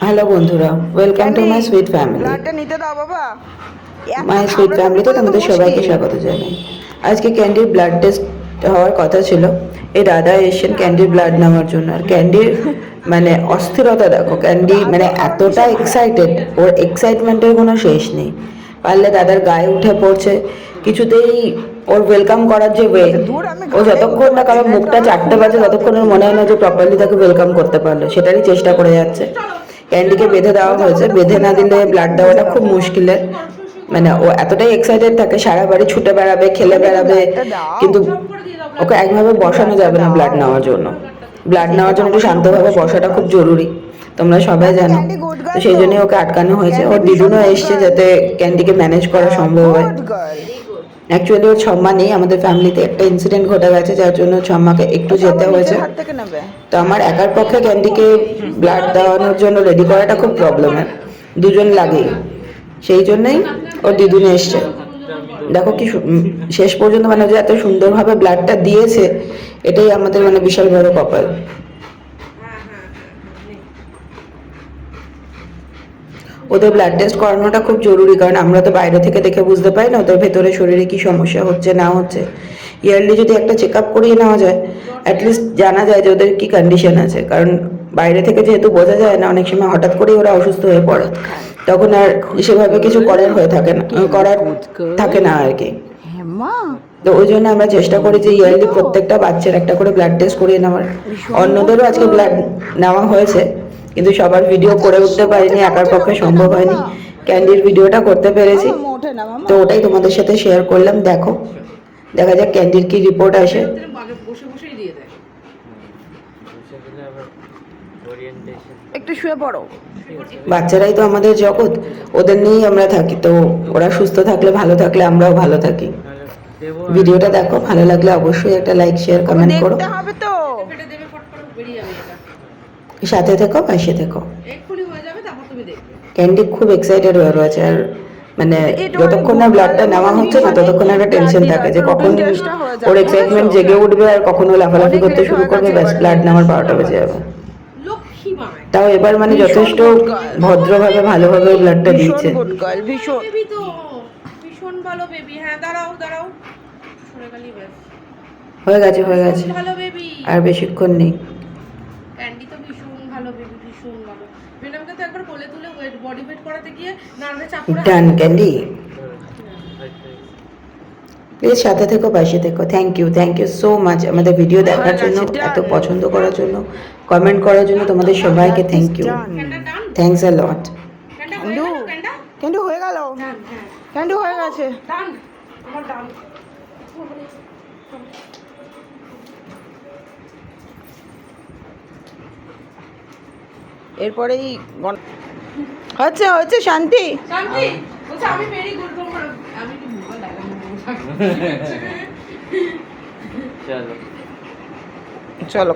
Hello বন্ধুরা, welcome to my sweet family. ব্লাডটা নিতে দাও বাবা। মাই সুইট ফ্যামিলিতে তোমাদের সবাইকে স্বাগত জানাই। আজকে ক্যান্ডির ব্লাড টেস্ট হওয়ার কথা ছিল। এই দাদা এসেছেন ক্যান্ডির ব্লাড নেওয়ার জন্য। আর ক্যান্ডির মানে অস্থিরতা দেখো, ক্যান্ডি মানে এতটা এক্সাইটেড, ওর এক্সাইটমেন্টের কোনো শেষ নেই। পারলে দাদার গায়ে উঠে পড়ছে, কিছুতেই ওর ওয়েলকাম করার যে ওয়ে, ও যতক্ষণ না কারো মুখটা চারটে বাজে ততক্ষণ ওর মনে হয় না যে প্রপারলি তাকে ওয়েলকাম করতে পারলো, সেটারই চেষ্টা করে যাচ্ছে। ক্যান্ডিকে বেঁধে দেওয়া হয়েছে, বেঁধে না দিলে ব্লাড দেওয়াটা খুব মুশকিলের। মানে ও এতটাই এক্সাইটেড থাকে, সারা বাড়ি ছুটে বেড়াবে, খেলে বেড়াবে, কিন্তু ওকে একভাবে বসানো যাবে না ব্লাড নেওয়ার জন্য। ব্লাড নেওয়ার জন্য একটু শান্তভাবে বসাটা খুব জরুরি, তোমরা সবাই জানো। তো সেই জন্যই ওকে আটকানো হয়েছে। ওর দিদুনও এসছে যাতে ক্যান্ডিকে ম্যানেজ করা সম্ভব হয়। অ্যাকচুয়ালি ওর ছম্মা নেই, আমাদের ফ্যামিলিতে একটা ইনসিডেন্ট ঘটে গেছে যার জন্য ছম্মাকে একটু যেতে হয়েছে। তো আমার একার পক্ষে ক্যান্ডিকে ব্লাড দেওয়ানোর জন্য রেডি করাটা খুব প্রবলেমের, দুজন লাগেই। সেই জন্যই ওর দিদুনে এসছে। দেখো কি শেষ পর্যন্ত মানে যে এত সুন্দরভাবে ব্লাডটা দিয়েছে, এটাই আমাদের মানে বিশাল বড় কপাল। ওদের ব্লাড টেস্ট করানোটা খুব জরুরি, কারণ আমরা তো বাইরে থেকে দেখে বুঝতে পারি না ওদের ভেতরে শরীরে কি সমস্যা হচ্ছে না হচ্ছে। ইয়ারলি যদি একটা চেক আপ করিয়ে নেওয়া যায়, অ্যাটলিস্ট জানা যায় যে ওদের কি কন্ডিশন আছে। কারণ বাইরে থেকে যেহেতু বোঝা যায় না, অনেক সময় হঠাৎ করেই ওরা অসুস্থ হয়ে পড়ে, তখন আর সেভাবে কিছু করার থাকে না আর কি। তো ওই জন্য আমরা চেষ্টা করি যে ইয়ারলি প্রত্যেকটা বাচ্চার একটা করে ব্লাড টেস্ট করিয়ে নেওয়ার। অন্যদেরও আজকে ব্লাড নেওয়া হয়েছে, কিন্তু সবার ভিডিও করে উঠতে পারিনি, একার পক্ষে সম্ভব হয়নি। ক্যান্ডির ভিডিওটা করতে পেরেছি, তো ওটাই তোমাদের সাথে শেয়ার করলাম। দেখো, দেখা যাক ক্যান্ডির কি রিপোর্ট আসে। একটু শুয়ে পড়ো। বাচ্চারাই তো আমাদের জগৎ, ওদের নিয়েই আমরা থাকি। তো ওরা সুস্থ থাকলে, ভালো থাকলে আমরাও ভালো থাকি। ভিডিওটা দেখো, ভালো লাগলে অবশ্যই একটা লাইক শেয়ার কমেন্ট করো। সাথে থেকো, পাশে থেকো। ক্যান্ডি খুব এক্সাইটেড হয়ে রয়েছে। আর মানে যতক্ষণ না ব্লাডটা নেওয়া হচ্ছে না, ততক্ষণ একটা টেনশন থাকে যে কখন ওর এক্সাইটমেন্ট জেগে উঠবে আর কখন ও লাফালাফি করতে শুরু করবে, ব্যাস ব্লাড নেওয়ার পাওয়াটা বেঁচে যাবে। তাও এবার মানে যথেষ্ট ভদ্রভাবে ভালোভাবে ব্লাডটা দিয়েছে। ভীষণ ভালো বেবি। হ্যাঁ, দাঁড়াও দাঁড়াও, সরে গেলি ব্যাস। হয়ে গেছে হয়ে গেছে, ভালো বেবি, আর বেশিক্ষণ নেই। ক্যান্ডি তো ভীষণ ভালো বেবি, ভীষণ ভালো। ম্যাডামকে তো একবার কোলে তুলে ওয়েট বডি ওয়েট করাতে গিয়ে নার্ভে চাপ পড়ে। ডান ক্যান্ডি, প্লিজ সাথে থেকো, পাশে থেকো। থ্যাংক ইউ সো মাচ আমাদের ভিডিও দেখার জন্য, এত পছন্দ করার জন্য, কমেন্ট করার জন্য তোমাদের সবাইকে থ্যাংক ইউ, থ্যাঙ্কস আ লট। ক্যান্ডু হয়ে গেল, ক্যান্ডু হয়ে গেছে। এরপরেই হচ্ছে হচ্ছে শান্তি। আমি ভেরি গুড। আমি কি মোবাইল লাগাবো? চলো।